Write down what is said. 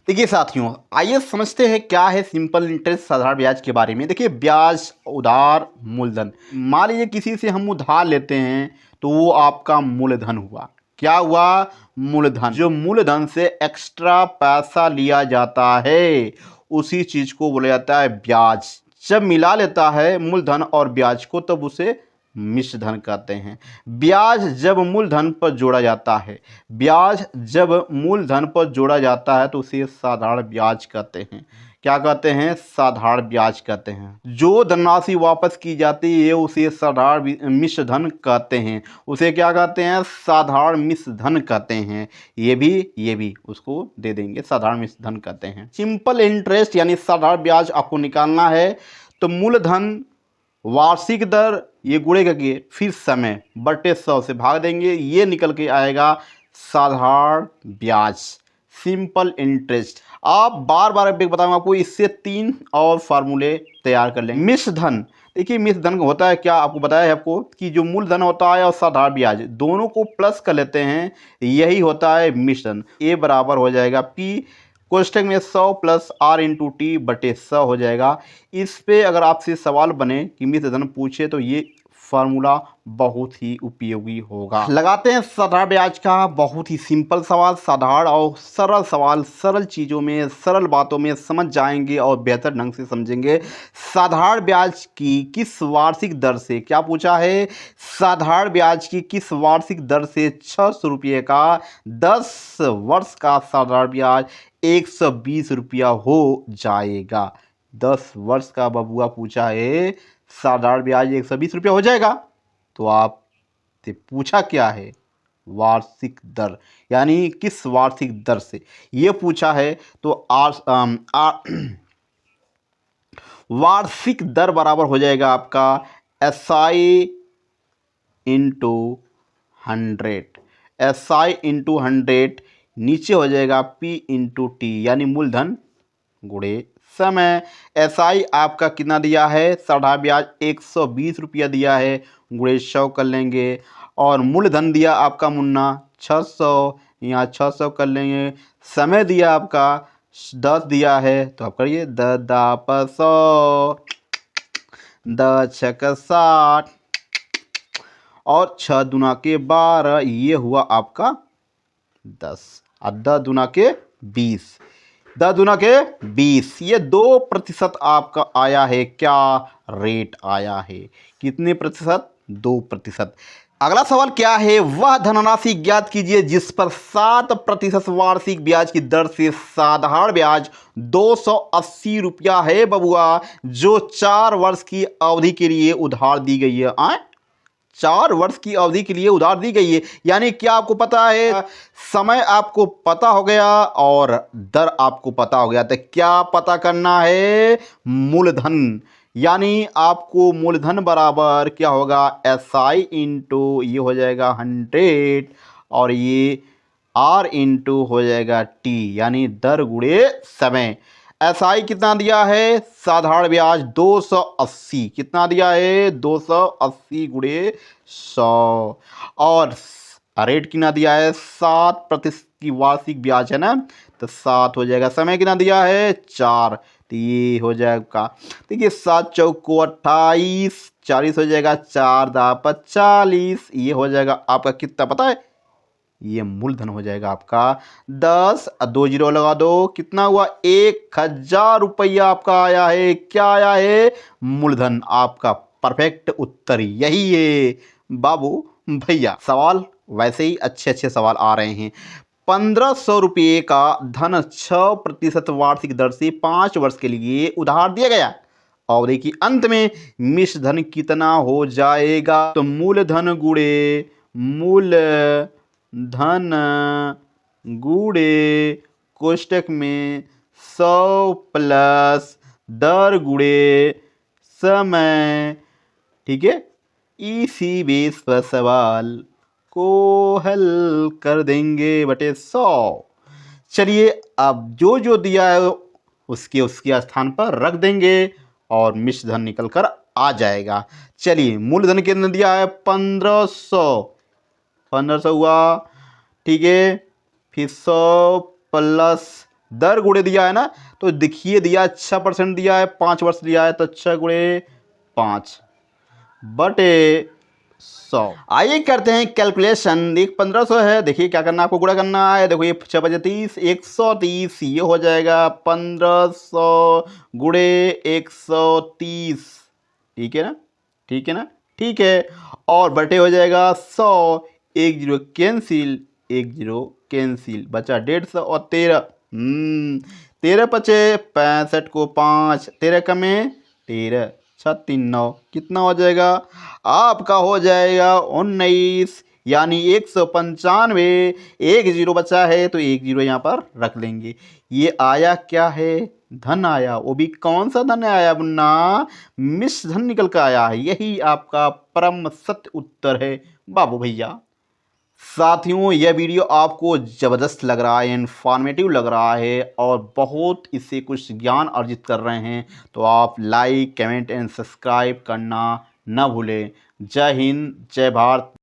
देखिए साथियों, आइए समझते हैं क्या है सिंपल इंटरेस्ट साधारण ब्याज के बारे में। देखिए ब्याज, उधार, मूलधन। मान लीजिए किसी से हम उधार लेते हैं तो वो आपका मूलधन हुआ। क्या हुआ? मूलधन। जो मूलधन से एक्स्ट्रा पैसा लिया जाता है उसी चीज को बोला जाता है ब्याज। जब मिला लेता है मूलधन और ब्याज को तब उसे मिश्र धन कहते हैं। ब्याज जब मूलधन पर जोड़ा जाता है, ब्याज जब मूलधन पर जोड़ा जाता है तो उसे साधारण ब्याज कहते हैं। क्या कहते हैं? साधारण ब्याज कहते हैं। जो धनराशि वापस की जाती है उसे साधारण मिश्र धन कहते हैं। उसे क्या कहते हैं? साधारण मिश्र धन कहते हैं। ये भी उसको दे देंगे, साधारण मिश्र धन कहते हैं। सिंपल इंटरेस्ट यानी साधारण ब्याज आपको निकालना है तो मूलधन वार्षिक दर ये गुणे करके फिर समय बटे 100 से भाग देंगे, ये निकल के आएगा साधारण ब्याज, सिंपल इंटरेस्ट। आप बार बार बताऊंगा आपको, इससे 3 और फार्मूले तैयार कर लेंगे। मिश्र धन, देखिए मिश्र धन होता है क्या, आपको बताया है आपको कि जो मूलधन होता है और साधारण ब्याज दोनों को प्लस कर लेते हैं, यही होता है मिश्र धन। ए बराबर हो जाएगा पी कोष्टक में 100 प्लस आर इंटू टी बटे 100 हो जाएगा। इस पे अगर आपसे सवाल बने कि मिश्र धन पूछे तो ये फार्मूला बहुत ही उपयोगी होगा। लगाते हैं साधारण ब्याज का बहुत ही सिंपल सवाल। साधारण और सरल सवाल, सरल चीज़ों में, सरल बातों में समझ जाएंगे और बेहतर ढंग से समझेंगे। साधारण ब्याज की किस वार्षिक दर से, क्या पूछा है? साधारण ब्याज की किस वार्षिक दर से 600 रुपये का 10 वर्ष का साधारण ब्याज 120 रुपया हो जाएगा। 10 वर्ष का बबुआ पूछा है, साधारण ब्याज 120 रुपया हो जाएगा। तो आपसे पूछा क्या है? वार्षिक दर, यानी किस वार्षिक दर से ये पूछा है। तो वार्षिक दर बराबर हो जाएगा आपका SI इंटू 100। SI इंटू 100 नीचे हो जाएगा P इंटू टी, यानी मूलधन गुणे समय। SI आपका कितना दिया है? साधारण ब्याज 120 रुपया दिया है, गुणे 100 कर लेंगे। और मूलधन दिया आपका मुन्ना 600, यहाँ 600 कर लेंगे। समय दिया आपका 10 दिया है, तो आप करिए 10 × 100, 10 × 6 = 60 और 6 दूना के 12, ये हुआ आपका 10 और 10 दूना के 20, 10 दूना के 20, ये 2% आपका आया है। क्या रेट आया है? कितने प्रतिशत? 2%। अगला सवाल क्या है? वह धनराशि ज्ञात कीजिए जिस पर 7% वार्षिक ब्याज की दर से साधारण ब्याज 280 रुपया है बबुआ, जो 4 वर्ष की अवधि के लिए उधार दी गई है। 4 वर्ष की अवधि के लिए उधार दी गई है, यानी क्या आपको पता है? समय आपको पता हो गया और दर आपको पता हो गया। तो क्या पता करना है? मूलधन, यानी आपको मूलधन बराबर क्या होगा? SI इंटू ये हो जाएगा 100 और ये R इंटू हो जाएगा T, यानी दर गुणे समय। SI कितना दिया है? साधारण ब्याज 280, कितना दिया है? 280 गुणे 100। और रेट कितना दिया है? 7% की वार्षिक ब्याज है ना, तो 7 हो जाएगा। समय कितना दिया है? 4, तो ये हो जाएगा, देखिए 7 चौको 28, 40 हो जाएगा, 4 × 40, ये हो जाएगा आपका कितना पता है? ये मूलधन हो जाएगा आपका 10, 2 जीरो लगा दो, कितना हुआ? 1000 रुपया आपका आया है। क्या आया है? मूलधन। आपका परफेक्ट उत्तर यही है बाबू भैया। सवाल वैसे ही अच्छे अच्छे सवाल आ रहे हैं। 1500 रुपये का धन 6% वार्षिक दर से 5 वर्ष के लिए उधार दिया गया। अवधि के अंत में मिश्र धन कितना हो जाएगा? तो मूलधन गुणे मूल धन गुणे कोष्टक में 100 प्लस दर गुणे समय। ठीक है, इसी बेस पर सवाल को हल कर देंगे बटे 100। चलिए अब जो जो दिया है उसके उसके स्थान पर रख देंगे और मिश्र धन निकल कर आ जाएगा। चलिए मूलधन कितना दिया है? 1500, 1500 हुआ, ठीक है। फिर 100 प्लस दर गुणे दिया है ना, तो देखिए दिया 6% दिया है, 5 वर्ष दिया है, तो 6 गुणे 5 बटे 100। आइए करते हैं कैलकुलेशन। देख 1500 है, देखिए क्या करना है, आपको गुणा करना है। देखो ये 6 बजे 30, 130, ये हो जाएगा 1500 गुणे 130। ठीक है ना, ठीक है ना, ठीक है। और बटे हो जाएगा 100, एक जीरो कैंसिल, एक जीरो कैंसिल, बचा 150 और 13। 13 पचे 65 को 5, 13 कमे 13, 639, कितना हो जाएगा आपका, हो जाएगा 19, यानी 195। एक जीरो बचा है तो एक जीरो यहाँ पर रख लेंगे। ये आया क्या है, धन आया, वो भी कौन सा धन आया मुन्ना, मिश्र धन निकल कर आया है। यही आपका परम सत्य उत्तर है बाबू भैया। साथियों यह वीडियो आपको ज़बरदस्त लग रहा है, इन्फॉर्मेटिव लग रहा है और बहुत इससे कुछ ज्ञान अर्जित कर रहे हैं, तो आप लाइक कमेंट एंड सब्सक्राइब करना न भूलें। जय हिंद, जय भारत।